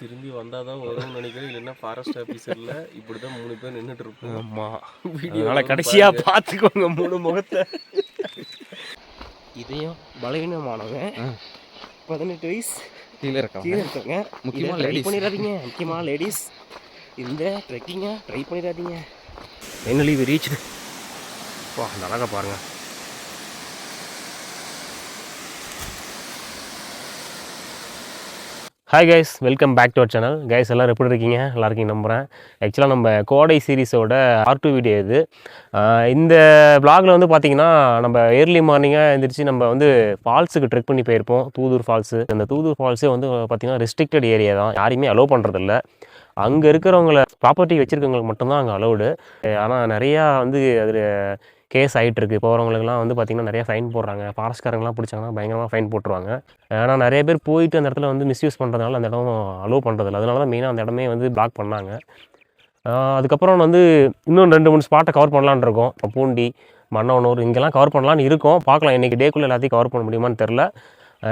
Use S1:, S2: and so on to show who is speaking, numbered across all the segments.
S1: திரும்பி வந்தால் தான் வரும்னு நினைக்கிறேன். இல்லைன்னா ஃபாரஸ்ட் ஆஃபீஸரில் இப்படி தான் 3 பேர் நின்றுட்டு இருப்போம்.
S2: ஆமாம்,
S1: வீடியோவில்
S2: கடைசியாக பார்த்துக்கோங்க 3 முகத்தை. இதையும் பலவீனமானவன் 18 வயசு
S3: கீழே
S2: இருக்காங்க.
S3: முக்கியமாக
S2: ட்ரை பண்ணிடாதீங்க. முக்கியமாக லேடிஸ் இந்த ட்ரெக்கிங்கை ட்ரை பண்ணிடாதீங்க. Finally we reach. வா, அந்த அழகை பாருங்கள். Hi guys, welcome back to our channel. Guys எல்லோரும் எப்படி இருக்கீங்க? நல்லா இருக்கீங்க நம்புகிறேன். ஆக்சுவலாக நம்ம கோடை சீரீஸோட R2 வீடியோ இது. இந்த வ்ளாகில் வந்து பார்த்திங்கன்னா நம்ம ஏர்லி மார்னிங்காக எழுந்திரிச்சு நம்ம வந்து ஃபால்ஸுக்கு ட்ரெக் பண்ணி போயிருப்போம். தூதூர் ஃபால்ஸு. அந்த தூதூர் ஃபால்ஸே வந்து பார்த்திங்கன்னா ரெஸ்ட்ரிக்டட் ஏரியா தான், யாரையுமே அலோவ் பண்ணுறதில்ல. அங்கே இருக்கிறவங்கள ப்ராப்பர்ட்டி வச்சுருக்கவங்களுக்கு மட்டும்தான் அங்கே அலோவுடு. ஆனால் நிறையா வந்து அதில் கேஸ் ஆகிட்டுருக்கு. போகிறவங்களுக்குலாம் வந்து பார்த்திங்கன்னா நிறையா ஃபைன் போடுறாங்க. ஃபாரஸ்ட்காரங்களாம் பிடிச்சாங்கன்னா பயங்கரமாக ஃபைன் போட்டுருவாங்க. ஆனால் நிறைய பேர் போயிட்டு அந்த இடத்துல வந்து மிஸ்யூஸ் பண்ணுறதுனால அந்த இடம் அலோவ் பண்ணுறதில்ல. அதனால தான் மெயினாக அந்த இடமே வந்து பிளாக் பண்ணாங்க. அதுக்கப்புறம் வந்து இன்னும் 2-3 ஸ்பாட்டை கவர் பண்ணலான்னு இருக்கோம். பூண்டி, மன்னவனூர் இங்கெல்லாம் கவர் பண்ணலான்னு இருக்கோம். பார்க்கலாம் இன்றைக்கி டேக்குள்ளே எல்லாத்தையும் கவர் பண்ண முடியுமான்னு தெரில.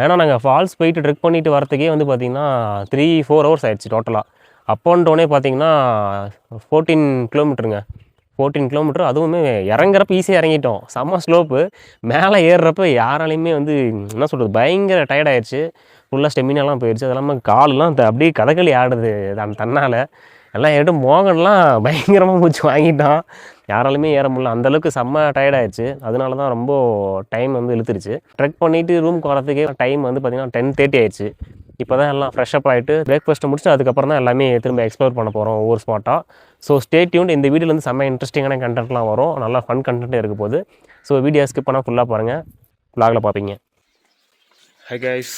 S2: ஏன்னா நாங்கள் ஃபால்ஸ் போயிட்டு ட்ரெக் பண்ணிவிட்டு வரத்துக்கே வந்து பார்த்திங்கன்னா 3-4 ஹவர்ஸ் ஆயிடுச்சு டோட்டலாக. அப் அண்ட் டவுனே பார்த்திங்கன்னா 14 கிலோமீட்டருங்க. 14 கிலோமீட்டர். அதுவுமே இறங்குறப்ப ஈஸியாக இறங்கிட்டோம். செம்ம ஸ்லோப்பு. மேலே ஏறுறப்ப யாராலையுமே வந்து என்ன சொல்கிறது, பயங்கர டயர்டாயிடுச்சு. ஃபுல்லாக ஸ்டெமினாலாம் போயிடுச்சு. அது இல்லாமல் காலெலாம் அப்படியே கதகளி ஆடுது அந்த தன்னால். எல்லாம் ஏட்டு மோகன்லாம் பயங்கரமாக மூச்சு வாங்கிட்டான். யாராலுமே ஏற முடியல, அந்தளவுக்கு செம்ம டயர்டாயிடுச்சு. அதனால தான் ரொம்ப டைம் வந்து இழுத்துருச்சு. ட்ரெக் பண்ணிவிட்டு ரூமுக்கு வரதுக்கே டைம் வந்து பார்த்திங்கன்னா 10:30 ஆயிடுச்சு. இப்போ தான் எல்லாம் ஃப்ரெஷ்அப் ஆகிட்டு பிரேக்ஃபாஸ்ட்டை முடிச்சுட்டு அதுக்கப்புறம் தான் எல்லாமே திரும்ப எக்ஸ்ப்ளோர் பண்ண போகிறோம் ஒவ்வொரு ஸ்பாட்டாக. So stay tuned. இந்த வீடியோலேருந்து செம்ம இன்ட்ரெஸ்டிங்கான கண்டென்ட்லாம் வரும். நல்லா ஃபன் கண்டென்ட்டே இருக்க போகுது. ஸோ வீடியோ ஸ்கிப் பண்ணால் ஃபுல்லாக பாருங்கள், வ்ளாகில் பார்ப்பீங்க. ஹை கைஸ்,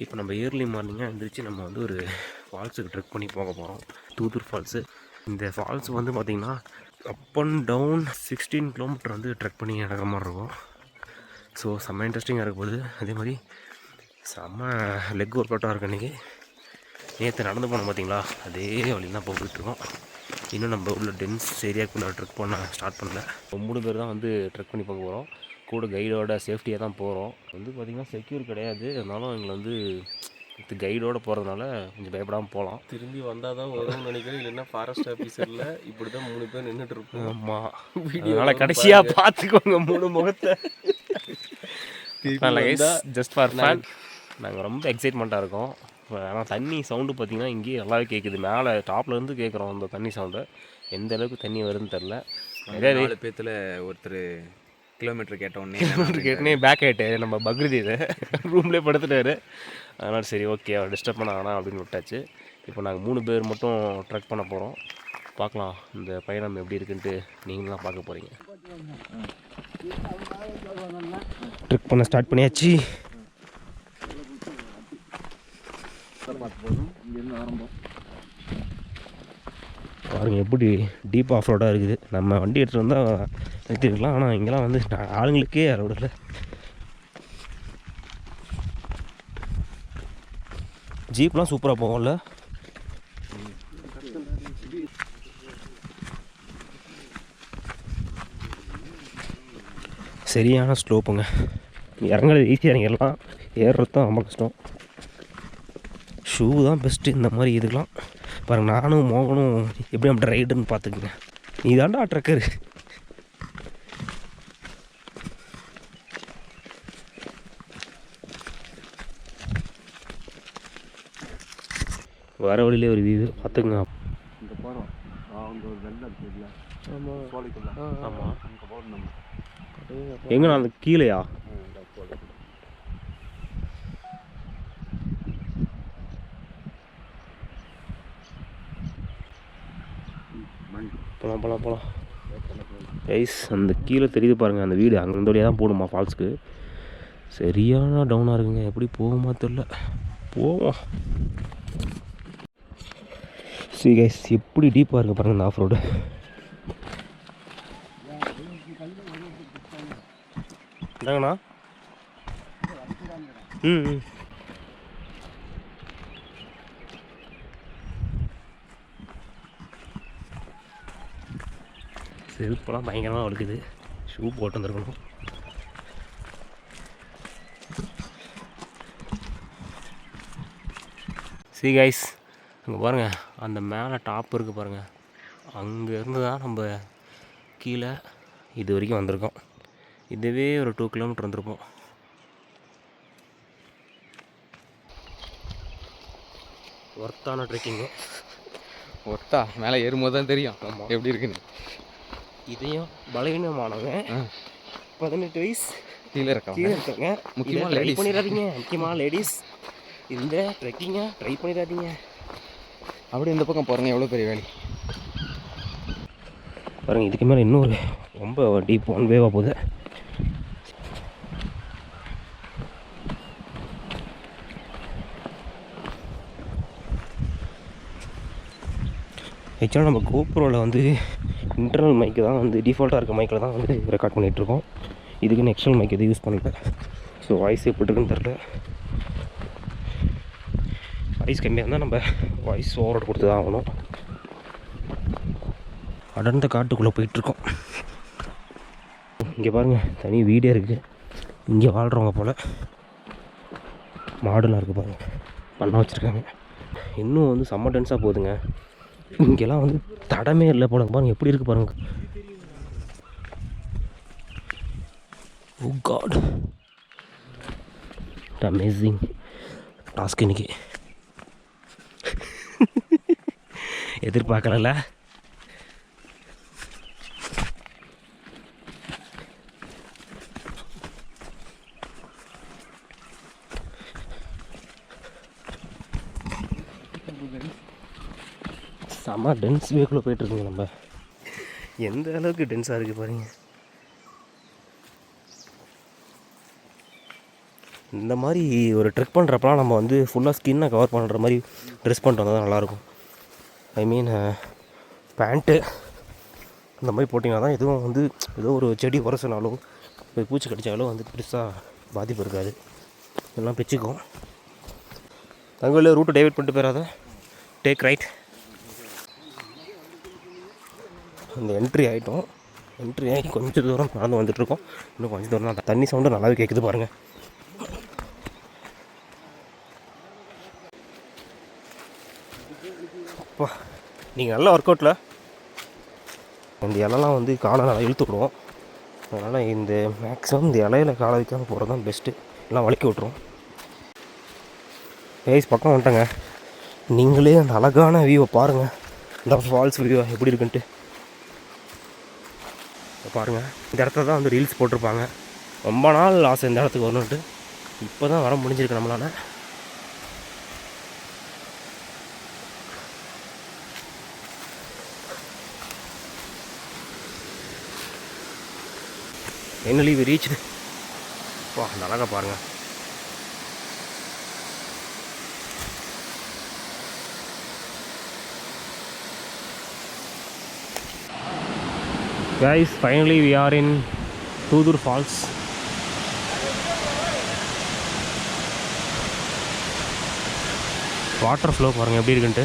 S2: இப்போ நம்ம ஏர்லி மார்னிங்காக எழுந்திரிச்சு நம்ம வந்து ஒரு ஃபால்ஸுக்கு ட்ரெக் பண்ணி போக போகிறோம். தூதூர் ஃபால்ஸு. இந்த ஃபால்ஸ் வந்து பார்த்திங்கன்னா அப் அண்ட் டவுன் 16 கிலோமீட்டர் வந்து ட்ரெக் பண்ணி நடக்கிற மாதிரி இருக்கும். ஸோ செம்ம இன்ட்ரெஸ்டிங்காக இருக்க போகுது. அதே மாதிரி செம்ம லெக் ஒர்க் அவுட்டாக இருக்கு. அன்றைக்கி நேற்று நடந்து போனோம் பார்த்திங்களா, அதே வழியில் தான் போய்கிட்ருக்கோம். இன்னும் நம்ம உள்ள டென்ஸ் ஏரியாவுக்குள்ளே ட்ரெக் பண்ண ஸ்டார்ட் பண்ணல. 3 பேர் தான் வந்து ட்ரெக் பண்ணி போக போகிறோம். கூட கைடோட சேஃப்டியாக தான் போகிறோம். வந்து பார்த்திங்கன்னா செக்யூர் கிடையாது. அதனாலும் எங்களை வந்து கைடோடு போகிறதுனால கொஞ்சம் பயப்படாமல் போகலாம்.
S1: திரும்பி வந்தால் தான் வரும்னு நினைக்கிறேன். இல்லைன்னா ஃபாரஸ்ட் ஆஃபீஸரில் இப்படி தான் 3 பேர் நின்றுட்டு இருப்போம்.
S2: ஆமாம், வீடியோவில் கடைசியாக பார்த்துக்கோங்க 3 முகத்தை. Just for fun. நாங்கள் ரொம்ப எக்ஸைட்மெண்ட்டாக இருக்கோம். ஆனால் தண்ணி சவுண்டு பார்த்திங்கன்னா இங்கேயே நல்லாவே கேட்குது. மேலே டாப்லேருந்து கேட்குறோம் அந்த தண்ணி சவுண்டு. எந்த அளவுக்கு தண்ணி வருதுன்னு தெரில. நிறைய
S3: 4 பேர்த்தில் ஒருத்தர் கிலோமீட்டர்
S2: கேட்டோன்னே பேக் ஆகிட்டு நம்ம பக்ரீது ரூம்லேயே படுத்துட்டாரு. அதனால் சரி ஓகே, அவர் டிஸ்டர்ப் பண்ண வேணாம் அப்படின்னு விட்டாச்சு. இப்போ நாங்கள் 3 பேர் மட்டும் ட்ரெக் பண்ண போகிறோம். பார்க்கலாம் இந்த பயணம் எப்படி இருக்குன்ட்டு நீங்களும் தான் பார்க்க போகிறீங்க. ட்ரெக் பண்ண ஸ்டார்ட் பண்ணியாச்சு. பாருங்கள் எப்படி டீப் ஆஃப் ரோடாக இருக்குது. நம்ம வண்டி எடுத்துகிட்டு வந்தால் நிறுத்திருக்கலாம். ஆனால் இங்கெல்லாம் வந்து ஆளுங்களுக்கே ரோடில் ஜீப்லாம் சூப்பராக போகும்ல. சரியான ஸ்லோப்புங்க. இறங்குறது ஈஸியாக இறங்கிடலாம், ஏறுறது தான் ரொம்ப கஷ்டம். ஷூ தான் பெஸ்ட்டு இந்த மாதிரி இதுக்கெலாம். பாருங்கள், நானும் மோகனும் எப்படி அப்படி ரைடுன்னு பார்த்துக்குங்க. நீ தாண்டா ட்ரக்கரு. வர வழியிலே ஒரு வீடு பார்த்துக்குங்க.
S1: இந்த போகிறோம் அவங்க ஒரு வெள்ளம் இருக்குல்ல. ஆமாம், சோழிக்குள்ள.
S2: ஆமாம்,
S1: அங்கே போகணும் நம்ம.
S2: எங்கண்ணா அந்த கீழேயா? போகலாம். ஐஸ் அந்த கீழே தெரியுது பாருங்கள் அந்த வீடு. அங்கே வழியாக தான் போகணுமா ஃபால்ஸுக்கு. சரியான டவுனாக இருக்குங்க. எப்படி போகுமா தெரில. போவோம். சரி கைஸ், எப்படி டீப்பாக இருக்குது பாருங்கள் இந்த ஆஃப் ரோடு. என்னங்கண்ணா? ம் செருப்பெல்லாம் பயங்கரமாக வழுக்குது. ஷூ போட்டு வந்துருக்கணும். சரி கைஸ், அங்கே பாருங்கள், அந்த மேலே டாப் இருக்குது பாருங்கள், அங்கேருந்து தான் நம்ம கீழே இது வரைக்கும் வந்திருக்கோம். இதுவே ஒரு 2 கிலோமீட்டர் வந்திருப்போம். ஒர்த்தான ட்ரெக்கிங்கு.
S3: ஒத்தா மேலே ஏறும்போது தான் தெரியும் எப்படி இருக்குன்னு.
S2: இதையும் பலவீனமானவன் 18 வயசு
S3: கீழே
S2: இருக்காங்க.
S3: முக்கியமாக
S2: ட்ரை
S3: லேடிஸ்.
S2: பண்ணிடாதீங்க. முக்கியமாக லேடிஸ் இந்த ட்ரெக்கிங்கை ட்ரை பண்ணிடாதீங்க.
S3: அப்படி இந்த பக்கம் பாருங்க எவ்வளோ பெரிய வேலி
S2: பாருங்கள். இதுக்கு மேலே இன்னொரு ரொம்ப டீப் 1 வேவாக போகுது. ஆக்சுவலாக நம்ம கோப்ரோவில் வந்து இன்டர்னல் மைக்கு தான் வந்து டிஃபால்ட்டாக இருக்க மைக்கில் தான் வந்து ரெக்கார்ட் பண்ணிகிட்ருக்கோம். இதுக்குன்னு எக்ஸ்டர்னல் மைக் எதுவும் யூஸ் பண்ணல. ஸோ வாய்ஸ் எப்படி இருக்குன்னு தெரில. வாய்ஸ் கம்மியாக இருந்தால் நம்ம வாய்ஸ் ஓவரோடு கொடுத்து தான் ஆகணும். அடர்ந்த காட்டுக்குள்ளே போயிட்டுருக்கோம். இங்கே பாருங்கள், தனி வீடே இருக்குது. இங்கே வாழ்கிறவங்க போல் மாடுலாம் இருக்குது பாருங்கள், பண்ண வச்சுருக்காங்க. இன்னும் வந்து செம்ம டென்ஸாக போகுதுங்க. இங்கெல்லாம் வந்து தடமே இல்லை போல. பாருங்கள் எப்படி இருக்குது பாருங்கள். ஓ காட், அமேசிங் டாஸ்க் இன்னைக்கு. எதிர்பார்க்கல. செம்ம டென்ஸ் வேக்குள்ளே போயிட்டுருக்குங்க. நம்ம எந்த அளவுக்கு டென்ஸாக இருக்குது பாருங்கள். இந்த மாதிரி ஒரு ட்ரெக் பண்ணுறப்பலாம் நம்ம வந்து ஃபுல்லாக ஸ்கின்னை கவர் பண்ணுற மாதிரி ட்ரெஸ் பண்ணிட்டு வந்தால் தான் நல்லாயிருக்கும். ஐ மீன் பேண்ட்டு அந்த மாதிரி போட்டிங்கன்னா தான் எதுவும் வந்து ஏதோ ஒரு செடி உரசினாலோ ஒரு பூச்சி கடிச்சாலோ வந்து பெருசாக பாதிப்பு இருக்காது. எல்லாம் பிச்சுக்கும். தங்கவேலு ரூட்டை டைவர்ட் பண்ணிட்டு போயிடாத. Take right. அந்த என்ட்ரி ஆகிட்டோம். என்ட்ரி ஆகி கொஞ்சம் தூரம் நடந்து வந்துட்டுருக்கோம். இன்னும் கொஞ்சம் தூரம் தான். தண்ணி சவுண்டு நல்லாவே கேட்குது பாருங்கள். அப்பா, நீங்கள் நல்லா ஒர்க் அவுட்டில் இந்த இலெல்லாம் வந்து காலை நல்லா இழுத்து விடுவோம். அதனால் இந்த மேக்ஸிமம் இந்த இலையில காலை வைக்காமல் போகிறது தான் பெஸ்ட்டு. எல்லாம் வலிக்கி விட்ருவோம். கைஸ் பக்கம் வந்துட்டேங்க. நீங்களே அந்த அழகான வியூவை பாருங்கள். இந்த ஃபால்ஸ் வியூவை எப்படி இருக்குன்ட்டு பாருங்கள். இந்த இடத்துல தான் வந்து ரீல்ஸ் போட்டிருப்பாங்க. ரொம்ப நாள் ஆசை இந்த இடத்துக்கு வரணுன்ட்டு. இப்போ தான் வர முடிஞ்சிருக்கு நம்மளால். Finally we reached. வா, அந்த அழகாக பாருங்கள். Guys, finally we are in Thudur Falls. Water flow பாருங்கள் எப்படி இருக்குன்ட்டு.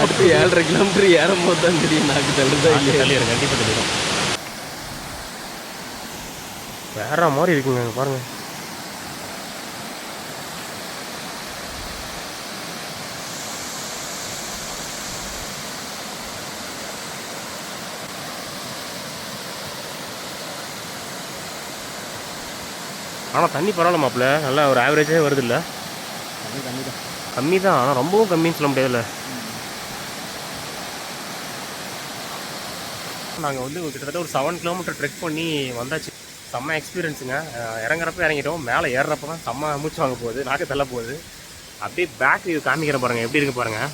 S1: அடுத்து 7.5 கிலோமீட்டர் ஏறும் போது தான் தெரியும் நாக்கு தள்ளுதா இல்லையா.
S2: தள்ளிடும், கண்டிப்பாக தள்ளிடும். வேற மாதிரி இருக்குங்க அங்கே பாருங்கள். ஆனால் தண்ணி பரவாயில்ல மாப்பிள்ள, நல்லா ஒரு ஆவரேஜாக வருது இல்லை? கம்மி தான், ஆனால் ரொம்பவும் கம்மின்னு சொல்ல முடியாதுல்ல. நாங்கள் வந்து கிட்டத்தட்ட ஒரு 7 கிலோமீட்டர் ட்ரெக் பண்ணி வந்தாச்சு. செம்ம எக்ஸ்பீரியன்ஸுங்க. இறங்குறப்ப இறங்கிட்டோம், மேலே ஏறுறப்ப தான் செம்ம மூச்சு வாங்க போகுது, நாக்கு தள்ள போகுது. அப்படியே பேக் இது காமிக்கிறேன் பாருங்கள் எப்படி இருக்கு பாருங்கள்.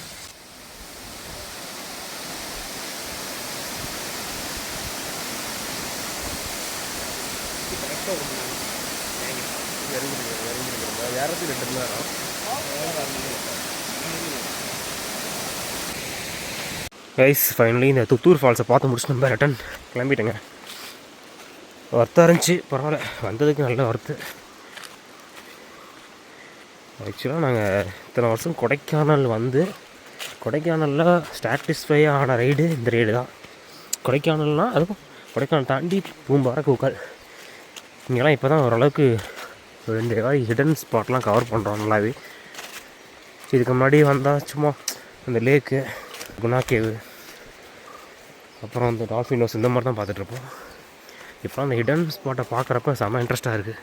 S2: ஏறதுக்கு 2 மணி நேரம். கைஸ் ஃபைனலி இந்த துத்தூர் ஃபால்ஸை பார்த்து முடிச்சு நம்ம ரிட்டன் கிளம்பிட்டேங்க. ஒர்த்தாக இருந்துச்சு, பரவாயில்ல, வந்ததுக்கு நல்ல ஒர்த்து. ஆக்சுவலாக நாங்கள் இத்தனை வருஷம் கொடைக்கானல் வந்து கொடைக்கானலில் சாட்டிஸ்ஃபை ஆன ரைடு இந்த ரைடு தான். கொடைக்கானல்னால் அதுவும் கொடைக்கானல் தாண்டி பூம்பாறை கூக்கால் இங்கெல்லாம் இப்போ தான் ஓரளவுக்கு 2 ஹிடன் ஸ்பாட்லாம் கவர் பண்ணுறோம் நல்லாவே. இதுக்கு முன்னாடி வந்தால் சும்மா அந்த லேக்கு, குணா கேவு, அப்புறம் அந்த டால்ஃபின் ஹவுஸ் இந்த மாதிரி தான் பார்த்துட்ருப்போம். இப்போ அந்த ஹிடன் ஸ்பாட்டை பார்க்குறப்ப செம்ம இன்ட்ரெஸ்ட்டாக இருக்குது.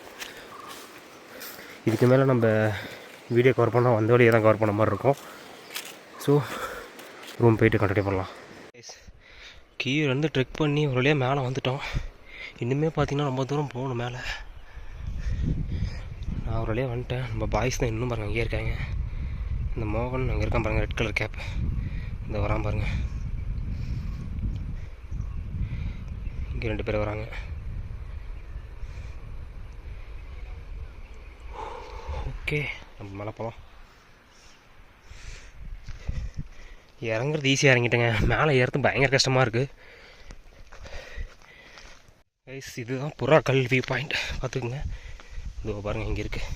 S2: இதுக்கு மேலே நம்ம வீடியோ கவர் பண்ணால் வந்த வழியை தான் கவர் பண்ண மாதிரி இருக்கும். ஸோ ரூம் போயிட்டு கண்டினியூ பண்ணலாம். கீழே இருந்து ட்ரெக் பண்ணி ஒரு வழியாக மேலே வந்துட்டோம். இன்னுமே பார்த்திங்கன்னா ரொம்ப தூரம் போகணும் மேலே. நான் ஒரு வழியாக வந்துட்டேன். நம்ம பாய்ஸ் தான் இன்னும் பாருங்கள் அங்கேயே இருக்காங்க. இந்த மோகன் அங்கே இருக்கான் பாருங்கள், ரெட் கலர் கேப் இந்த வரான் பாருங்கள். இங்கே 2 பேர் வராங்க. ஓகே, நம்ம மேலே போகலாம். இறங்குறது ஈஸியாக இறங்கிட்டேங்க. மேலே ஏறது பயங்கர கஷ்டமாக இருக்குது. கைஸ், இதுதான் புறா கல் வியூ பாயிண்ட். பார்த்துக்குங்க, இதோ பாருங்கள் இங்கே இருக்குது.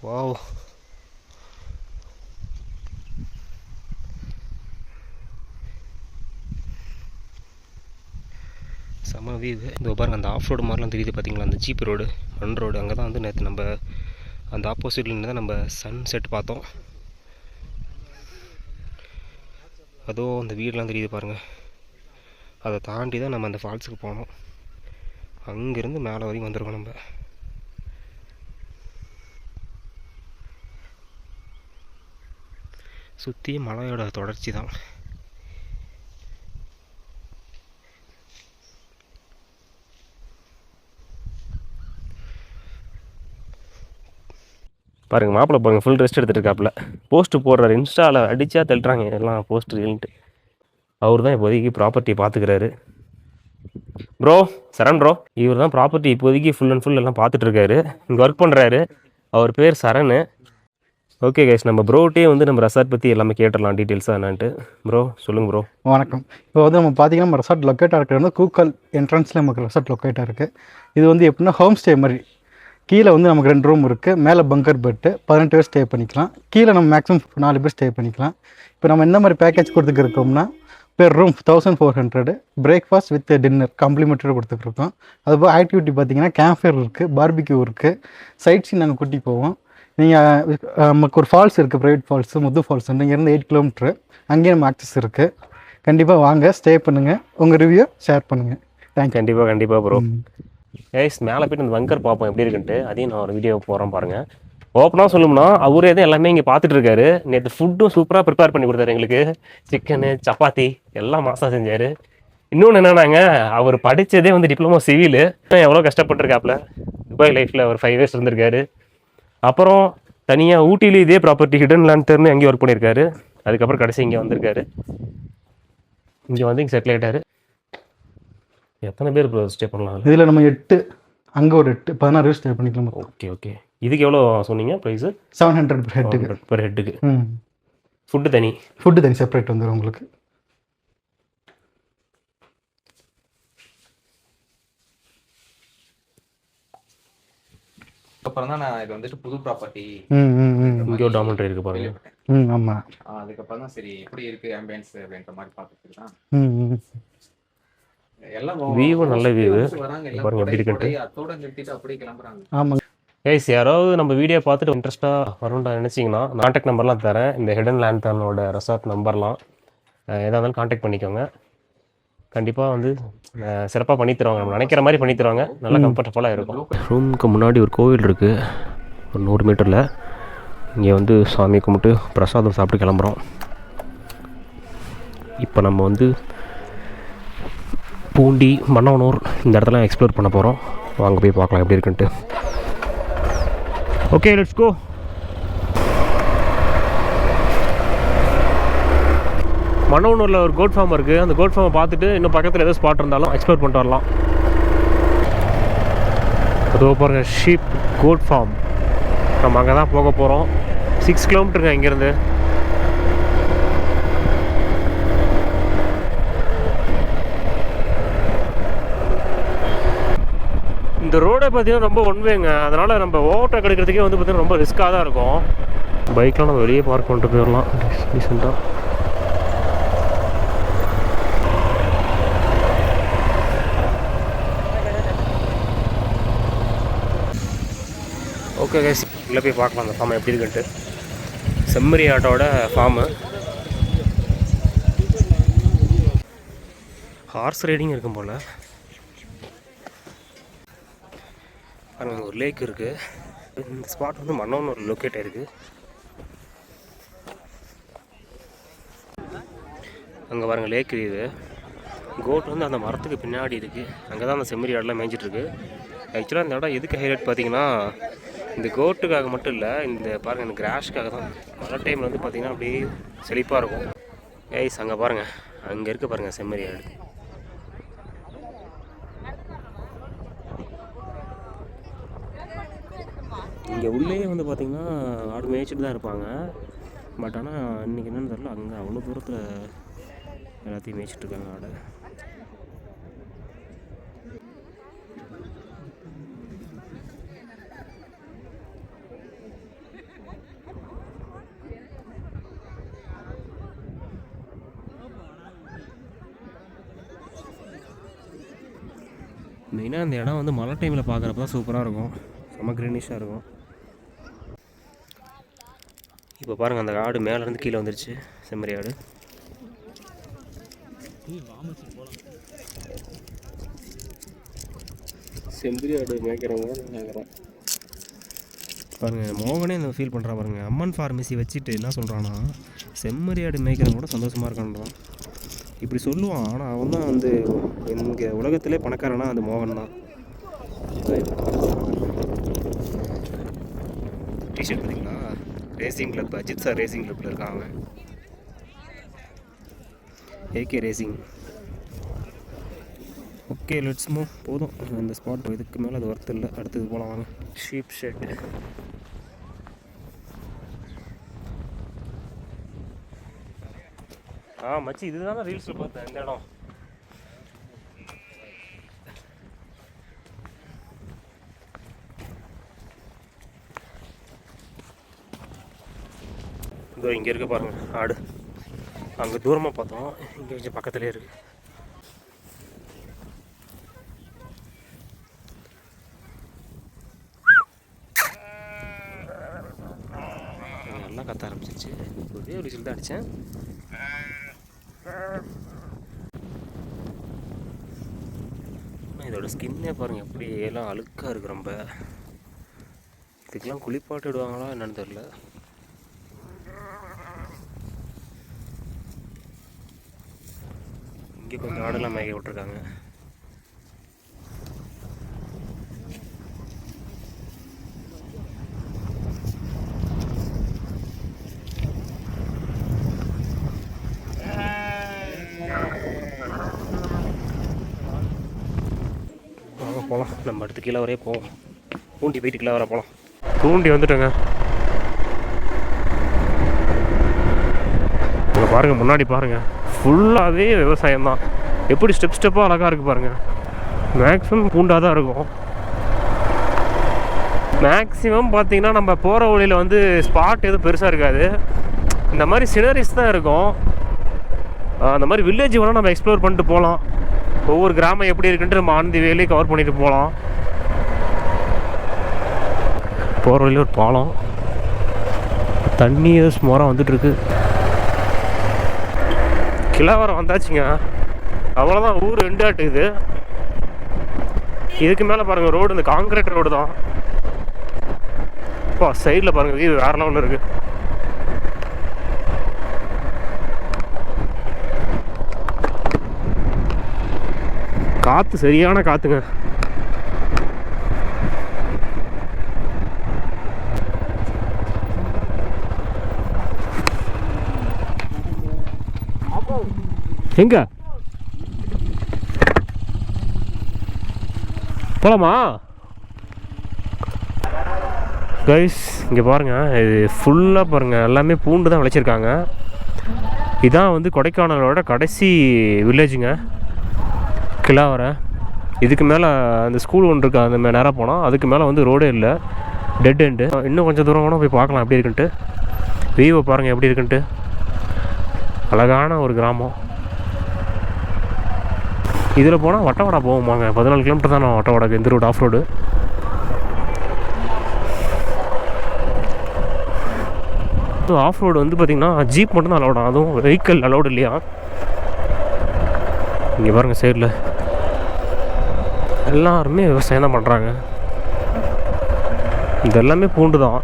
S2: வாவ், செம்ம வியூ. இதோ பாருங்கள், அந்த ஆஃப் ரோடு மாதிரிலாம் தெரியுது பார்த்தீங்களா, அந்த ஜீப் ரோடு, மண் ரோடு. அங்கே தான் வந்து நேற்று நம்ம அந்த ஆப்போசிட்லேருந்து தான் நம்ம சன் செட் பார்த்தோம். அதோ அந்த வீடெலாம் தெரியுது பாருங்கள். அதை தாண்டி தான் நம்ம அந்த ஃபால்ஸுக்கு போனோம். அங்கேருந்து மேலே வரைக்கும் வந்திருக்கோம். நம்ம சுற்றி மலையோட தொடர்ச்சி தான். பாருங்கள், மாப்பிள்ளை பாருங்கள், ஃபுல் ரெஸ்ட் எடுத்துகிட்டு இருக்காப்புல. போஸ்ட்டு போடுறாரு, இன்ஸ்டாவில் அடித்தா தள்ளுறாங்க எல்லாம் போஸ்ட்டுன்ட்டு. அவர் தான் இப்போதைக்கு ப்ராப்பர்ட்டி பார்த்துக்கிறாரு. ப்ரோ சரண் ப்ரோ, இவர் தான் ப்ராப்பர்ட்டி இப்போதைக்கு ஃபுல் அண்ட் ஃபுல் எல்லாம் பார்த்துட்ருக்காரு. இங்கே ஒர்க் பண்ணுறாரு. அவர் பேர் சரண். ஓகே கைஸ், நம்ம ப்ரோட்டே வந்து நம்ம ரெசார்ட் பற்றி எல்லாமே கேட்டுடலாம் டீட்டெயில்ஸாக என்னான்ட்டு. ப்ரோ சொல்லுங்கள் ப்ரோ.
S4: வணக்கம். இப்போ வந்து நம்ம பார்த்தீங்கன்னா நம்ம ரெசார்ட் லொக்கேட்டாக இருக்கிறது வந்து கூக்கல் என்ட்ரன்ஸில் நமக்கு ரெசார்ட் லொக்கேட்டாக இருக்குது. இது வந்து எப்படின்னா ஹோம் ஸ்டே மாதிரி. கீழே வந்து நமக்கு 2 ரூம் இருக்குது. மேலே பங்கர் பெட்டு, 18 பேர் ஸ்டே பண்ணிக்கலாம். கீழே நம்ம மேக்ஸிமம் 4 பேர் ஸ்டே பண்ணிக்கலாம். இப்போ நம்ம என்ன மாதிரி பேக்கேஜ் கொடுத்துருக்கோம்னா, per room 1400, breakfast with dinner complimentary கொடுத்துட்ருக்கோம். அதுபோல் ஆக்டிவிட்டி பார்த்தீங்கன்னா கேம்ப் ஃபயர் இருக்குது, பார்பிக்யூ இருக்குது, சைட் சீன் நாங்கள் கூட்டி போவோம். நீங்கள் நமக்கு ஒரு ஃபால்ஸ் இருக்குது, ப்ரைவேட் ஃபால்ஸு, முத்து ஃபால்ஸ். இங்கேருந்து 8 கிலோமீட்ரு. அங்கேயே நம்ம ஆக்சஸ் இருக்குது. கண்டிப்பாக வாங்க, ஸ்டே பண்ணுங்கள், உங்கள் ரிவ்யூ ஷேர் பண்ணுங்கள். தேங்க்யூ.
S2: கண்டிப்பாக ப்ரோ. கைஸ், மேலே போய்ட்டு அந்த பங்கர் பார்ப்போம் எப்படி இருக்குன்ட்டு. அதையும் நான் ஒரு வீடியோ போகிறேன் பாருங்கள். ஓப்பனாக சொல்லணும்னா அவரே தான் எல்லாமே இங்கே பார்த்துட்டு இருக்காரு. நேற்று ஃபுட்டும் சூப்பராக ப்ரிப்பேர் பண்ணி கொடுத்தாரு எங்களுக்கு. சிக்கனு, சப்பாத்தி எல்லாம் மாதம் செஞ்சார். இன்னொன்று என்னன்னாங்க, அவர் படித்ததே வந்து டிப்ளமோ சிவில். எவ்வளோ கஷ்டப்பட்டுருக்காப்புல. துபாய் லைஃப்பில் அவர் 5 இயர்ஸ் இருந்திருக்காரு. அப்புறம் தனியாக ஊட்டியில் இதே ப்ராப்பர்ட்டி ஹிடன் லேண்டர்னு அங்கேயும் ஒர்க் பண்ணியிருக்காரு. அதுக்கப்புறம் கடைசி இங்கே வந்திருக்காரு. இங்கே வந்து இங்கே செட்டில் ஆகிட்டார். எத்தனை பேர் ஸ்டே பண்ணலாம்
S4: இதில்? நம்ம 8, அங்கே ஒரு 8, 16 பேர் ஸ்டே பண்ணிக்கலாம்.
S2: ஓகே. இதுக்கு எவ்வளோ சொன்னீங்க ப்ரைஸு?
S4: 700 per ஹெட்டுக்கு.
S2: per ஹெட்டுக்கு. ஃபுட்டு தனி செப்பரேட் வந்துடும் உங்களுக்கு.
S3: அப்புறம் தான் நான் இது வந்துட்டு புது ப்ராப்பர்ட்டி
S2: இங்கே டாமெண்ட்ரி இருக்கு பாருங்க.
S4: ஆமாம்.
S3: அதுக்கப்புறம் தான் சரி எப்படி இருக்கு ஆம்பியன்ஸ் அப்படின்ற மாதிரி பார்த்துட்டு தான்
S2: வியூ நல்ல வியூ பாருங்க எப்படி இருக்குன்ட்டு.
S3: அதோட நிறுத்திட்டு அப்படியே கிளம்புறாங்க.
S4: ஆமாங்க
S2: கைஸ், யாராவது நம்ம வீடியோ பார்த்துட்டு இன்ட்ரெஸ்ட்டாக வரணும்னு நினச்சிங்கன்னா கான்டாக்ட் நம்பர்லாம் தரேன். இந்த ஹிடன் லேண்டர்னோட ரெசார்ட் நம்பர்லாம் எதாக இருந்தாலும் கான்டாக்ட் பண்ணிக்கோங்க. கண்டிப்பாக வந்து சிறப்பாக பண்ணி தருவாங்க. நம்ம நினைக்கிற மாதிரி பண்ணி தருவாங்க. நல்லா கம்ஃபர்டபுளாக இருக்கும். ரூமுக்கு முன்னாடி ஒரு கோவில் இருக்குது, ஒரு 100 மீட்டரில். இங்கே வந்து சாமி கும்பிட்டு பிரசாதம் சாப்பிட்டு கிளம்புறோம். இப்போ நம்ம வந்து பூண்டி, மன்னவனூர் இந்த இடத்துல எக்ஸ்ப்ளோர் பண்ண போகிறோம். வாங்க போய் பார்க்கலாம் எப்படி இருக்குன்ட்டு. Okay, let's go. மன்னவனூரில் ஒரு கோட் ஃபார்ம் இருக்குது. அந்த கோட் ஃபார்மை பார்த்துட்டு இன்னும் பக்கத்தில் ஏதோ ஸ்பாட் இருந்தாலும் எக்ஸ்ப்ளோர் பண்ணிட்டு வரலாம். அதோ பாருங்க, ஷீப் கோட் ஃபார்ம். நம்ம அங்கே தான் போக போகிறோம். 6 கிலோமீட்டருங்க இங்கேருந்து. இந்த இந்த ரோடை பார்த்தீங்கன்னா ரொம்ப ஒன்வேங்க, அதனால் நம்ம ஓவர்டேக் எடுக்கிறதுக்கே வந்து பார்த்தீங்கன்னா ரொம்ப ரிஸ்க்காக தான் இருக்கும். பைக்லாம் நம்ம வெளியே பார்க் பண்ணிட்டு போயிடலாம் ரீசெண்டாக. ஓகே கைஸ், உள்ளே போய் பார்க்கலாம் அந்த ஃபார்ம் எப்படி இருக்குன்ட்டு. செம்மறி ஆட்டோட ஃபார்மு. ஹார்ஸ் ரைடிங் இருக்கும் போல். பாருங்க ஒரு லேக் இருக்குது. இந்த ஸ்பாட் வந்து மன்னோன்னு ஒரு லொக்கேட் ஆகிருக்கு. அங்கே பாருங்கள் லேக் இது. கோட் வந்து அந்த மரத்துக்கு பின்னாடி இருக்குது. அங்கே தான் அந்த செம்மறி ஆடெலாம் மேய்ஞ்சிட்ருக்கு. ஆக்சுவலாக இந்த இடம் எதுக்கு ஹைலைட் பார்த்தீங்கன்னா, இந்த கோட்டுக்காக மட்டும் இல்லை, இந்த பாருங்கள் இந்த கிராஷ்க்காக தான். மழை டைமில் வந்து பார்த்திங்கன்னா அப்படியே செழிப்பாக இருக்கும். ஏய்ஸ் அங்கே பாருங்கள், அங்கே இருக்க பாருங்கள் செம்மறி ஆடு. இங்கே உள்ளே வந்து பார்த்திங்கன்னா ஆடு மேய்ச்சிட்டு தான் இருப்பாங்க. பட் ஆனால் இன்றைக்கி என்னென்னு தெரியல, அங்கே அவ்வளோ தூரத்தில் எல்லாத்தையும் மேய்ச்சிட்ருக்காங்க ஆடை. மெயினாக அந்த இடம் வந்து மழை டைமில் பார்க்குறப்ப தான் சூப்பராக இருக்கும். செம்ம க்ரீனிஷாக இருக்கும். இப்போ பாருங்கள் அந்த ஆடு மேலேருந்து கீழே வந்துருச்சு, செம்மறி ஆடு. செம்பரி ஆடு மேய்க்கிறவங்க நினைக்கிறேன். பாருங்கள் மோகனே இந்த ஃபீல் பண்ணுறான் பாருங்கள். அம்மன் ஃபார்மசி வச்சுட்டு என்ன சொல்கிறான்னா, செம்மறி ஆடு மேய்க்கிறவங்க கூட சந்தோஷமாக இருக்கான்றான். இப்படி சொல்லுவான். ஆனால் அவன் தான் வந்து இங்கே உலகத்திலே பணக்காரனா அந்த மோகன் தான். டிஷர்ட் பார்த்தீங்களா, racing club, Ajith sir racing கிளப்பில் இருக்கான் அவன். AK racing. Okay let's move. போதும் அந்த ஸ்பாட், இதுக்கு மேலே அது ஒர்த்து இல்லை. அடுத்தது போகலாம் வாங்க. Sheep shed. மச்சி இதுதான் ரீல்ஸில் பார்த்தேன் இந்த இடம். இதோ இங்கே இருக்க பாருங்கள் ஆடு. அங்கே தூரமாக பார்த்தோம், இங்கே கொஞ்சம் பக்கத்துலேயே இருக்குது. நல்லா கத்த ஆரம்பிச்சிருச்சு. ஒரே ஒரு விசில் தான் அடித்தேன். இதோட ஸ்கின்னே பாருங்கள் எப்படி எல்லாம் அழுக்காக இருக்குது ரொம்ப. இதுக்கெல்லாம் குளிப்பாட்டு விடுவாங்களா என்னன்னு தெரில. இங்கே கொஞ்சம் ஆடெல்லாம் மேய விட்ருக்காங்க. வாங்க போகலாம். நம்ம அடுத்து கீழே வரையே போவோம். பூண்டி போயிட்டு கீழே வர போகலாம். பூண்டி வந்துட்டோங்க. இங்கே பாருங்கள், முன்னாடி பாருங்கள் ஃபுல்லாகவே விவசாயம் தான். எப்படி ஸ்டெப் ஸ்டெப்பாக அழகாக இருக்குது பாருங்கள். மேக்ஸிமம் பூண்டாக தான் இருக்கும். மேக்ஸிமம் பார்த்திங்கன்னா நம்ம போகிற வழியில் வந்து ஸ்பாட் எதுவும் பெருசாக இருக்காது. இந்த மாதிரி சினரிஸ் தான் இருக்கும். அந்த மாதிரி வில்லேஜ் வேணால் நம்ம எக்ஸ்ப்ளோர் பண்ணிட்டு போகலாம். ஒவ்வொரு கிராமம் எப்படி இருக்குன்ட்டு நம்ம ஆன் தி வேலே கவர் பண்ணிட்டு போகலாம். போகிற வழியில் ஒரு பாலம், தண்ணி ஏதோ சுமாராக வந்துட்டுருக்கு. கிளாவரம் வந்தாச்சுங்க. அவ்வளோதான், ஊர் ரெண்டாட்டுக்குது. இதுக்கு மேலே பாருங்கள் ரோடு, இந்த காங்கிரீட் ரோடு தான். இப்போ சைடில் பாருங்கள், இது வேறு லெவலில் இருக்குது. காற்று சரியான காற்றுங்க. எங்க போலாமா கைஸ்? இங்கே பாருங்கள், இது ஃபுல்லாக பாருங்கள் எல்லாமே பூண்டு தான் விளைச்சிருக்காங்க. இதான் வந்து கொடைக்கானலோட கடைசி வில்லேஜுங்க, கிளாவரை. இதுக்கு மேலே அந்த ஸ்கூல் ஒன்று இருக்குது, அந்த நேராக போனால் அதுக்கு மேலே வந்து ரோடே இல்லை, டெட் எண்டு. இன்னும் கொஞ்சம் தூரம் கூட போய் பார்க்கலாம் எப்படி இருக்குன்ட்டு. வியூவை பாருங்கள் எப்படி இருக்குன்ட்டு. அழகான ஒரு கிராமம். இதில் போனால் வட்டவடா போவோமாங்க. 14 கிலோமீட்டர் தான் நான் வட்டவடாக்கு இந்த road, off road. Off road வந்து பார்த்திங்கன்னா ஜீப் மட்டும்தான் அலௌட், அதுவும் வெஹிக்கிள் அலௌடு இல்லையா. இங்கே பாருங்கள் சைடில் எல்லாருமே விவசாயம் தான் பண்ணுறாங்க. இது எல்லாமே பூண்டு தான்.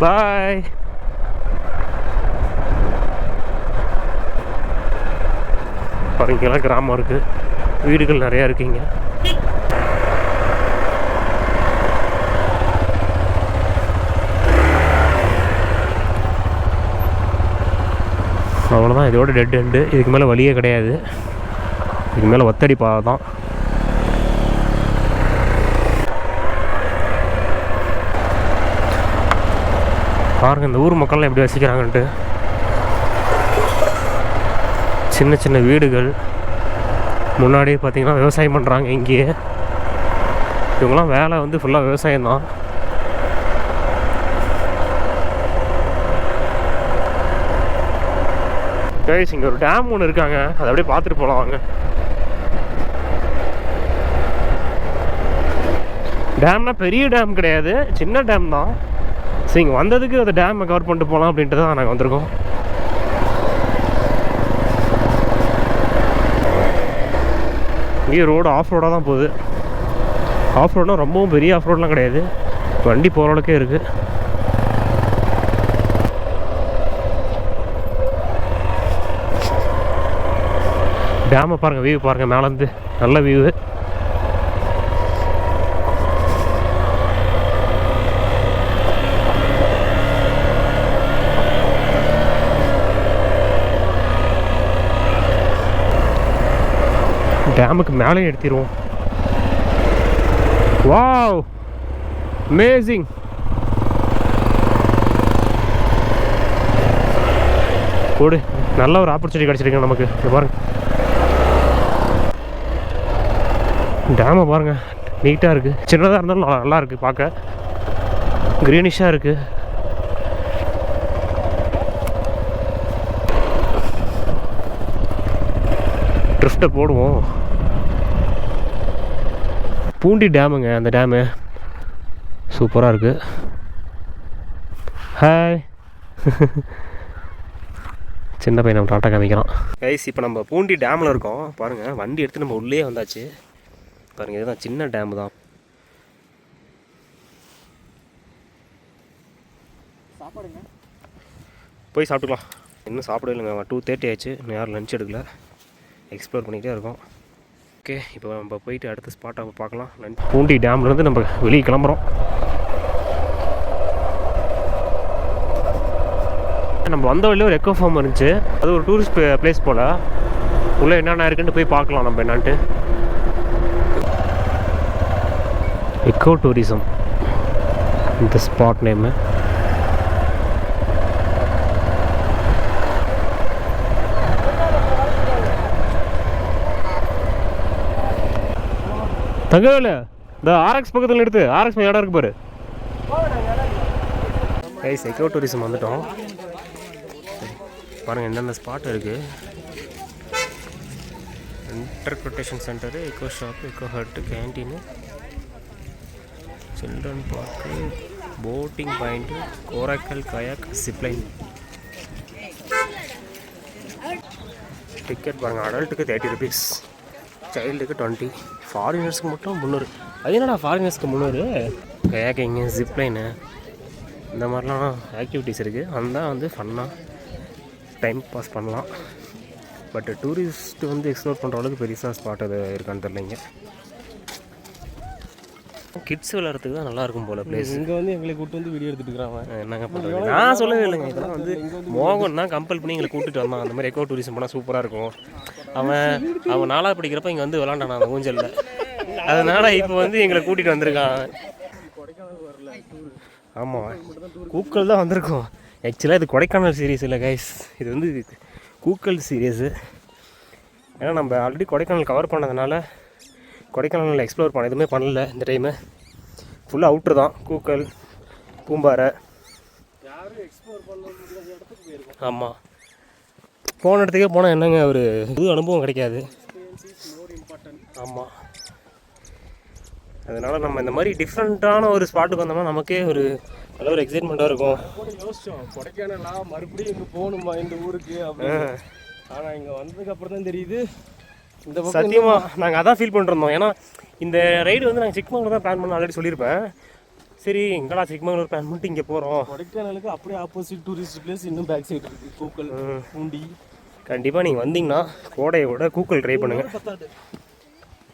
S2: பாய். பாருங்கெல்லாம் கிராமம் இருக்குது, வீடுகள் நிறையா இருக்குங்க. அவ்வளோதான், இதோட டெட் எண்டு. இதுக்கு மேலே வழியே கிடையாது. இதுக்கு மேலே ஒத்தடி பாதை தான். பாருங்கள் இந்த ஊர் மக்கள்லாம் எப்படி வசிக்கிறாங்கன்ட்டு. சின்ன சின்ன வீடுகள், முன்னாடியே பார்த்திங்கன்னா விவசாயம் பண்ணுறாங்க இங்கேயே. இவங்களாம் வேலை வந்து ஃபுல்லாக விவசாயம்தான். கைஸ் இங்கே ஒரு டேம் ஒன்று இருக்காங்க, அதை அப்படியே பார்த்துட்டு போகலாம் வாங்க. டேம்னா பெரிய டேம் கிடையாது, சின்ன டேம் தான். ஸோ இங்கே வந்ததுக்கு அந்த டேமை கவர் பண்ணிட்டு போகலாம் அப்படின்ட்டு தான் நாங்கள் வந்திருக்கோம். இங்கே ரோடு ஆஃப் ரோடாக தான் போகுது. ஆஃப் ரோடுனா ரொம்பவும் பெரிய ஆஃப் ரோடெலாம் கிடையாது, வண்டி போகிற அளவுக்கே இருக்குது. டேமை பாருங்கள், வியூ பாருங்கள் மேலேருந்து, நல்ல வியூவு. டேமுக்கு மேலே எடுத்திடுவோம். Wow, amazing. போடு, நல்ல ஒரு ஆப்பர்ச்சுனிட்டி கிடச்சிருக்கு நமக்கு. பாருங்க டேமை பாருங்கள், நீட்டாக இருக்குது. சின்னதாக இருந்தாலும் நல்லா இருக்குது பார்க்க, க்ரீனிஷாக இருக்குது. ட்ரிஃப்ட்டை போடுவோம். பூண்டி டேமுங்க அந்த டேமு, சூப்பராக இருக்குது. ஹாய். சின்ன பையன் நம்ம டாட்டா காமிக்கிறான். கைஸ் இப்போ நம்ம பூண்டி டேமில் இருக்கோம். பாருங்கள் வண்டி எடுத்து நம்ம உள்ளே வந்தாச்சு. பாருங்கள் இதுதான் சின்ன டேமு தான்.
S3: சாப்பாடுங்க
S2: போய் சாப்பிட்டுக்கலாம். இன்னும் சாப்பிடவே இல்லைங்க, 2:30 ஆச்சு. இன்னும் யாரும் லஞ்ச் எடுக்கல. எக்ஸ்ப்ளோர் பண்ணிகிட்டே இருக்கோம். ஓகே இப்போ நம்ம போயிட்டு அடுத்த ஸ்பாட்டை நம்ம பார்க்கலாம். பூண்டி டேம்லேருந்து நம்ம வெளியே கிளம்புறோம். நம்ம வந்த வழியில் ஒரு எக்கோ ஃபார்ம் இருந்துச்சு, அது ஒரு டூரிஸ்ட் பிளேஸ் போல். உள்ளே என்னென்ன இருக்குன்னு போய் பார்க்கலாம் நம்ம என்னான்ட்டு. எக்கோ டூரிசம் இந்த ஸ்பாட் நேமு. தங்கவேல இந்த ஆர்எக்ஸ் பக்கத்தில் எடுத்து, ஆர்எக்ஸ் இடம் இருக்கு பாரு. கைஸ் எக்கோ டூரிசம் வந்துட்டோம். பாருங்கள் என்னென்ன ஸ்பாட் இருக்குது. Interpretation centre, eco shop, eco hut, canteen, children park, boating point, கோரக்கல் கயாக், சிப்லைன். டிக்கெட் பாருங்கள், அடல்ட்டுக்கு 30 rupees, சைல்டுக்கு 20, ஃபாரினர்ஸ்க்கு மட்டும் 300. அது என்னடா ஃபாரினர்ஸ்க்கு 300? கயாக்கிங்கு, ஜிப்லைனு, இந்த மாதிரிலாம் ஆக்டிவிட்டீஸ் இருக்குது. அதுதான் வந்து ஃபன்னாக டைம் பாஸ் பண்ணலாம். பட் டூரிஸ்ட்டு வந்து எக்ஸ்ப்ளோர் பண்ணுற அளவுக்கு பெருசாக ஸ்பாட் அது இருக்கான்னு தெரியலைங்க. கிட்ஸ் விளையாடுறதுக்கு தான் நல்லாயிருக்கும் போல் பிளேஸ்.
S1: இங்கே வந்து எங்களை கூப்பிட்டு வந்து வீடியோ எடுத்துகிட்டு இருக்கிறாங்க.
S2: என்னங்க பண்ணுறது, நான் சொல்லவே இல்லைங்க. இதெல்லாம் வந்து மோகன் தான் கம்பல் பண்ணி எங்களை கூப்பிட்டு வந்தான். அந்த மாதிரி எக்கோ டூரிசம் போனால் சூப்பராக இருக்கும். அவன் 4வது படிக்கிறப்ப இங்கே வந்து விளாண்டான் அந்த ஊஞ்சலில். அதனால் இப்போ வந்து எங்களை கூட்டிகிட்டு வந்திருக்கான். ஆமாம், கூக்கல் தான் வந்திருக்கோம். ஆக்சுவலாக இது கொடைக்கானல் சீரீஸ் இல்லை கைஸ், இது வந்து கூக்கல் சீரீஸு. ஏன்னா நம்ம ஆல்ரெடி கொடைக்கானல் கவர் பண்ணதுனால கொடைக்கானலில் எக்ஸ்ப்ளோர் பண்ண எதுவுமே பண்ணல இந்த டைமு. ஃபுல்லாக அவுட்ரு தான், கூக்கல், பூம்பாறை.
S1: யாரும் எக்ஸ்ப்ளோர் பண்ண முடியாத இடத்துக்கு போயிருக்கோம்.
S2: ஆமாம், போன இடத்துக்கே போனால் என்னங்க ஒரு புது அனுபவம் கிடைக்காது. ஆமாம், அதனால் நம்ம இந்த மாதிரி டிஃப்ரெண்ட்டான ஒரு ஸ்பாட்டுக்கு வந்தோம்னா நமக்கே ஒரு நல்ல ஒரு எக்ஸைட்மெண்ட்டாக இருக்கும்.
S1: யோசிச்சோம் கொடைக்கானலா மறுபடியும் இங்கே போகணுமா இந்த ஊருக்கு அப்படின்னு. ஆனால் இங்கே வந்ததுக்கு அப்புறம் தான் தெரியுது இந்த பக்கம்
S2: சத்தியமாக நாங்கள் அதான் ஃபீல் பண்ணிருந்தோம். ஏன்னா இந்த ரைடு வந்து நாங்கள் சிக்மங்களூர் தான் பிளான் பண்ண ஆல்ரெடி சொல்லியிருப்பேன். சரி எங்கடா சிக்மங்களூர் பிளான் பண்ணிட்டு இங்கே போகிறோம்.
S1: கொடைக்கானலுக்கு அப்படியே ஆப்போசிட் டூரிஸ்ட் பிளேஸ் இன்னும் பேக் சைடு இருக்குது, கூக்கல், பூண்டி.
S2: கண்டிப்பாக நீங்கள் வந்தீங்கன்னா கோடையோட கூக்கல் ட்ரை பண்ணுங்கள்.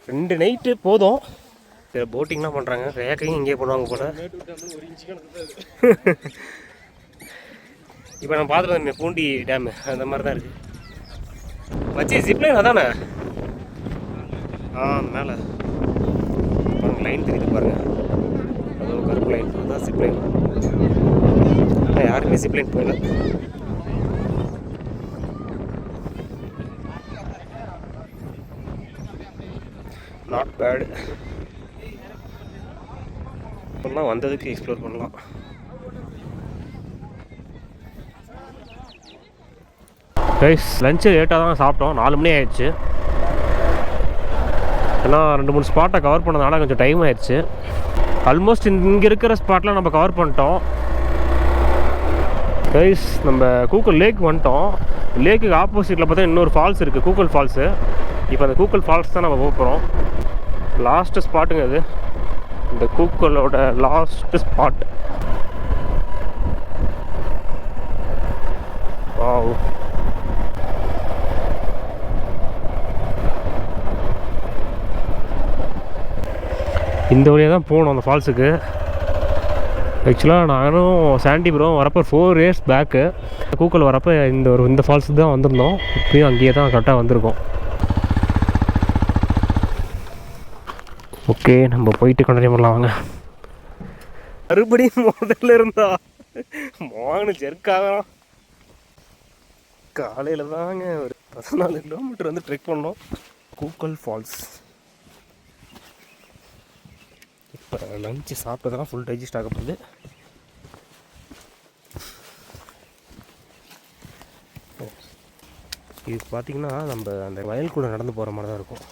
S2: 2 நைட்டு போதும். சரி, போட்டிங்லாம் பண்ணுறாங்க, ரேக்கையும் இங்கேயே போடுவாங்க போல். இப்போ நான் பார்த்துட்டு பூண்டி டேமு அந்த மாதிரி தான் இருக்குது. வச்சு ஜிப்லைன் அதானே? மேலே பாருங்கள், லைன் தெரியுது பாருங்கள், அது ஒரு கருப்பு லைன், அதுதான் ஜிப்லைன். யாருமே ஜிப்லைன் போயிடல. Not bad. இப்போலாம் வந்ததுக்கு எக்ஸ்ப்ளோர் பண்ணலாம். கைஸ் லஞ்சு லேட்டாக தான் சாப்பிட்டோம், 4 மணி ஆயிடுச்சு. ஏன்னா 2-3 ஸ்பாட்டை கவர் பண்ணதுனால கொஞ்சம் டைம் ஆயிடுச்சு. ஆல்மோஸ்ட் இங்கே இருக்கிற ஸ்பாட்லாம் நம்ம கவர் பண்ணிட்டோம். கைஸ் நம்ம கூக்கல் லேக் வந்துட்டோம். லேக்குக்கு ஆப்போசிட்டில் பார்த்தா இன்னொரு ஃபால்ஸ் இருக்குது, கூக்கல் ஃபால்ஸு. இப்போ அந்த கூக்கல் ஃபால்ஸ் தான் நம்ம போக போகிறோம். லாஸ்ட்டு ஸ்பாட்டுங்க அது, இந்த கூக்கலோட லாஸ்ட்டு ஸ்பாட். வாவ், இந்த வழியாக தான் போகணும் அந்த ஃபால்ஸுக்கு. ஆக்சுவலாக நானும் சாண்டி ப்ரோ வரப்போ 4 இயர்ஸ் பேக்கு கூக்கல் வரப்போ இந்த ஃபால்ஸுக்கு தான் வந்திருந்தோம். இப்போயும் அங்கேயே தான் கரெக்டாக வந்திருக்கோம். ஓகே, நம்ம போயிட்டு கண்டினியூ பண்ணலாம் வாங்க. மறுபடியும் முதல்ல இருந்தா மோகனு ஜெர்க்காகலாம். காலையில் தாங்க ஒரு 14 கிலோமீட்டர் வந்து ட்ரெக் பண்ணோம் கூக்கல் ஃபால்ஸ். இப்போ லஞ்சு சாப்பிட்டதெல்லாம் ஃபுல் டைஜஸ்ட் ஆக போகுது. இது பார்த்திங்கன்னா நம்ம அந்த வயலுக்குள்ளே நடந்து போகிற மாதிரி தான் இருக்கும்.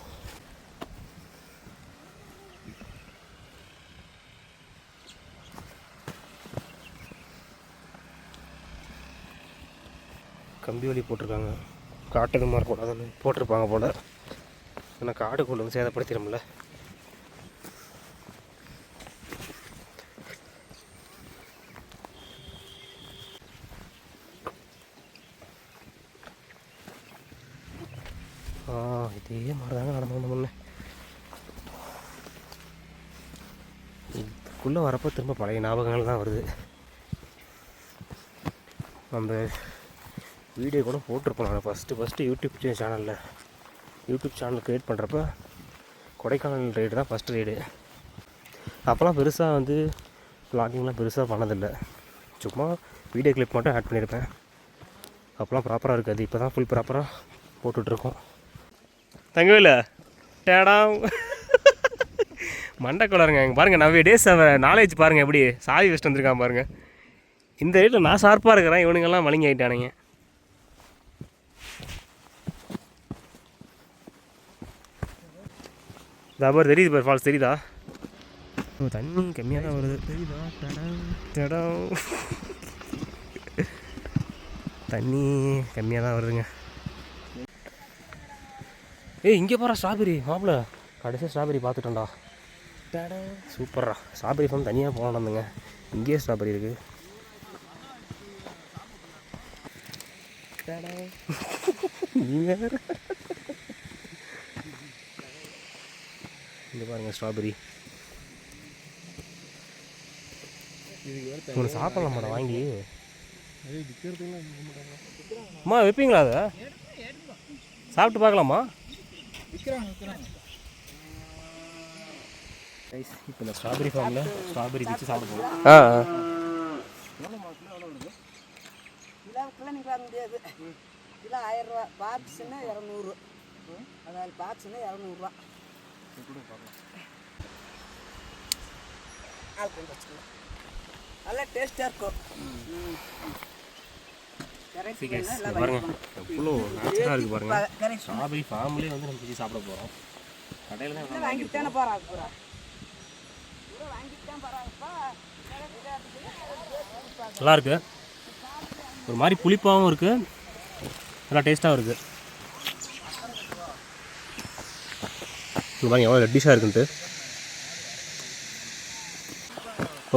S2: கம்பி வலி போட்டிருக்காங்க, காட்டு எதுவும் மாறக்கூடாதுன்னு போட்டிருப்பாங்க போல். ஏன்னா காடுக்குள்ள வந்து சேதப்படுத்திடும்ல. இதே மாதிரி தாங்க நடந்து வந்த முன்னே. இதுக்குள்ளே வரப்போ திரும்ப பழைய ஞாபகங்கள் தான் வருது. நம்ம வீடியோ கூட போட்டிருப்போம். நான் ஃபஸ்ட்டு யூடியூப் சேனல் க்ரியேட் பண்ணுறப்ப கொடைக்கானல் ரைடு தான் ஃபஸ்ட்டு ரைடு. அப்போல்லாம் பெருசாக வந்து வ்ளாகிங்லாம் பெருசாக பண்ணதில்லை, சும்மா வீடியோ கிளிப் மட்டும் ஆட் பண்ணியிருப்பேன். அப்போல்லாம் ப்ராப்பராக இருக்காது, இப்போ தான் ஃபுல் ப்ராப்பராக போட்டுட்ருக்கோம். தங்கவேல டேடா மண்டை கொள்ளாருங்க. இங்கே பாருங்கள், நவ்வே டேஸ் நாலேஜ் பாருங்கள் எப்படி சாதி வச்சுட்டு வந்துருக்கான் பாருங்கள். இந்த ரேட்டில் நான் ஷார்ப்பாக இருக்கிறேன், இவனுங்கெல்லாம் மலிங்க ஆகிட்டானுங்க. தாபார் தெரியுது பார், ஃபால்ஸ் தெரியுதா? தண்ணி கம்மியாக தான் வருது, தெரியுதா? டடா தண்ணி கம்மியாக தான் வருதுங்க. இங்கே போகிற ஸ்ட்ராபெரி மாப்பிள்ள, கடைசியாக ஸ்ட்ராபெரி பார்த்துட்டோம்டா. சூப்பர்ரா, ஸ்ட்ராபெரி ஃபார்ம் தனியாக போகணுந்துங்க. இங்கேயே ஸ்ட்ராபெரி இருக்குது. நீங்கள் இங்கே பாருங்கள் ஸ்ட்ராபெரி. ஒன்று சாப்பிட்லாம் மாட்டோம் வாங்கி. அம்மா வைப்பீங்களா அதை? சாப்பிட்டு பார்க்கலாமா? இப்போ இந்த ஸ்ட்ராபெரி ஃபார்மில் ஸ்ட்ராபெரி வச்சு சாப்பிட போகிறோம்.
S5: கிலோவுக்குள்ள நீங்கள் வர முடியாது. கிலோ 1000 ரூபா, பாக்ஸுன்னா 200. அதாவது பாக்ஸுன்னா 200 ரூபா. ஆள் கொண்டு வச்சுக்கலாம். நல்லா டேஸ்ட்டாக இருக்கும்.
S2: பாருங்க எவ்வளோ நேச்சுரலாக இருக்குது பாருங்கள். ஸ்ட்ராபெரி ஃபார்ம்லேயே வந்து நம்ம வச்சு சாப்பிட போகிறோம். கடையில் தான்
S5: வாங்கிட்டானே போகிறாங்க. வாங்கிட்டு தான் போகிறாங்கப்பா.
S2: நல்லாயிருக்கு. ஒரு மாதிரி புளிப்பாகவும் இருக்குது, நல்லா டேஸ்ட்டாகவும் இருக்குது. இது பாருங்க எவ்வளோ ரெட்டிஷாக இருக்குன்ட்டு.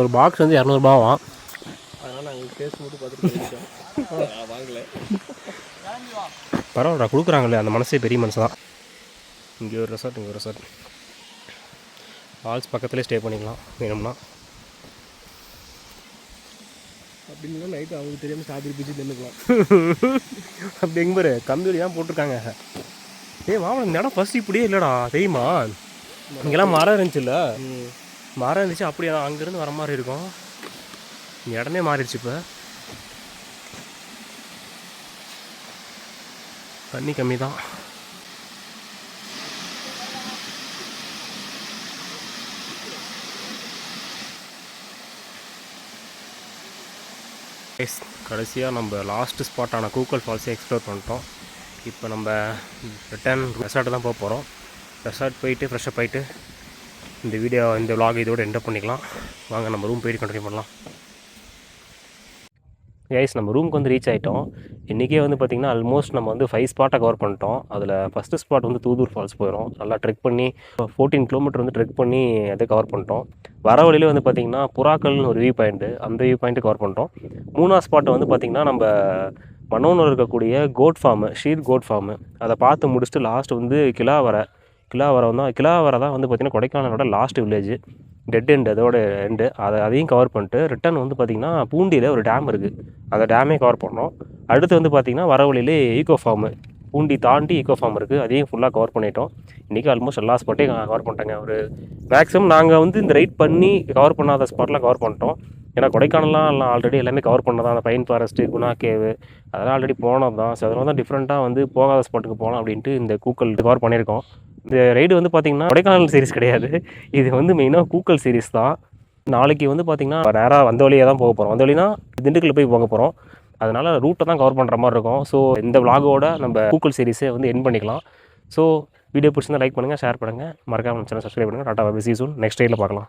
S2: ஒரு பாக்ஸ் வந்து 200 ரூபாவாம்.
S1: அதனால் நாங்கள் டேஸ்ட் மட்டும் பார்த்துட்டு வாங்கலை.
S2: பரவாயில்ல கொடுக்குறாங்களே, அந்த மனசே பெரிய மனசு தான். இங்கே ஒரு ரெசார்ட், இங்கே ஒரு ரெசார்ட். ஃபால்ஸ் பக்கத்துலேயே ஸ்டே பண்ணிக்கலாம் வேணும்னா.
S1: அப்படின்னா நைட்டு அவங்களுக்கு தெரியாமல் ஸ்ட்ராபெரி பிச்சு தின்னுக்கலாம்.
S2: அப்படி எங்கே பாரு கம்பி தான் போட்டிருக்காங்க. மாமா இந்த இடம் ஃபஸ்ட் இப்படியே இல்லைடா தெரியுமா? இங்கெல்லாம் மரம் இருந்துச்சுல்ல, மரம் இருந்துச்சு அப்படியே தான் அங்கேருந்து வர மாதிரி இருக்கும். இந்த இடமே மாறிடுச்சு. இப்போ தண்ணி கம்மி தான். கடைசியாக நம்ம லாஸ்ட்டு ஸ்பாட்டான கூக்கல் ஃபால்ஸை எக்ஸ்ப்ளோர் பண்ணிட்டோம். இப்போ நம்ம ரிட்டர்ன் ரெசார்ட்டு தான் போக போகிறோம். ரெசார்ட் போயிட்டு ஃப்ரெஷ்ஷப் ஆகிட்டு இந்த vlog இதோடு எண்ட் பண்ணிக்கலாம். வாங்க நம்ம ரூம் போயிட்டு கண்டினியூ பண்ணலாம். கைஸ் நம்ம ரூமுக்கு வந்து ரீச் ஆகிட்டோம். இன்றைக்கே வந்து பார்த்திங்கன்னா ஆல்மோஸ்ட் நம்ம வந்து 5 ஸ்பாட்டை கவர் பண்ணிட்டோம். அதில் ஃபஸ்ட்டு ஸ்பாட் வந்து தூதூர் ஃபால்ஸ் போயிடும். நல்லா ட்ரெக் பண்ணி 14 கிலோமீட்டர் வந்து ட்ரெக் பண்ணி அதை கவர் பண்ணிட்டோம். வர வழியில் வந்து பார்த்திங்கன்னா புறாக்கல்னு ஒரு வியூ பாயிண்ட்டு, அந்த வியூ பாயிண்ட்டு கவர் பண்ணிட்டோம். 3ஆவது ஸ்பாட்டை வந்து பார்த்திங்கன்னா நம்ம மன்னோனில் இருக்கக்கூடிய code form, sheer code form, அதை பார்த்து முடிச்சுட்டு லாஸ்ட் வந்து கிலாவரை தான் வந்து பார்த்திங்கன்னா கொடைக்கானலோட லாஸ்ட் வில்லேஜ், டெட் எண்டு, அதோட எண்டு. அதையும் கவர் பண்ணிட்டு ரிட்டர்ன் வந்து பார்த்திங்கன்னா பூண்டியில் ஒரு டேம் இருக்குது, அந்த டேமே கவர் பண்ணோம். அடுத்து வந்து பார்த்திங்கன்னா வர வழியிலே ஈகோ ஃபார்மு, பூண்டி தாண்டி ஈகோ ஃபார்ம் இருக்குது, அதையும் ஃபுல்லாக கவர் பண்ணிட்டோம். இன்றைக்கி ஆல்மோஸ்ட் எல்லா ஸ்பாட்டையும் கவர் பண்ணிட்டாங்க. ஒரு மேக்ஸிமம் நாங்கள் வந்து இந்த ரைட் பண்ணி கவர் பண்ணாத ஸ்பாட்லாம் கவர் பண்ணிட்டோம். ஏன்னா கொடைக்கானல்லாம் எல்லாம் ஆல்ரெடி எல்லாமே கவர் பண்ணதான். அந்த பைன் ஃபாரஸ்ட்டு, குணா கேவு அதெல்லாம் ஆல்ரெடி போனது தான். ஸோ அதனால தான் டிஃப்ரெண்ட்டாக வந்து போகாத ஸ்பாட்டுக்கு போகலாம் அப்படின்ட்டு இந்த கூக்கல் கவர் பண்ணியிருக்கோம். இந்த ரைடு வந்து பார்த்திங்கன்னா கொடைக்கானல் சீரிஸ் கிடையாது, இது வந்து மெயினாக கூக்கல் சீரிஸ் தான். நாளைக்கு வந்து பார்த்திங்கன்னா நேராக வந்த வழியாக தான் போக போகிறோம். வந்த வழினா திண்டுக்கல் போய் போக போகிறோம். அதனால் ரூட்டை தான் கவர் பண்ணுற மாதிரி இருக்கும். ஸோ இந்த vlog-ஓட நம்ம கூக்கல் சீரிஸை வந்து எண்ட் பண்ணிக்கலாம். ஸோ வீடியோ பிடிச்சிருந்தா லைக் பண்ணுங்கள், ஷேர் பண்ணுங்கள், மறக்காம சேனல் சப்ஸ்கிரைப் பண்ணுங்கள். Tata bye, see you soon. Next ரைடில் பார்க்கலாம்.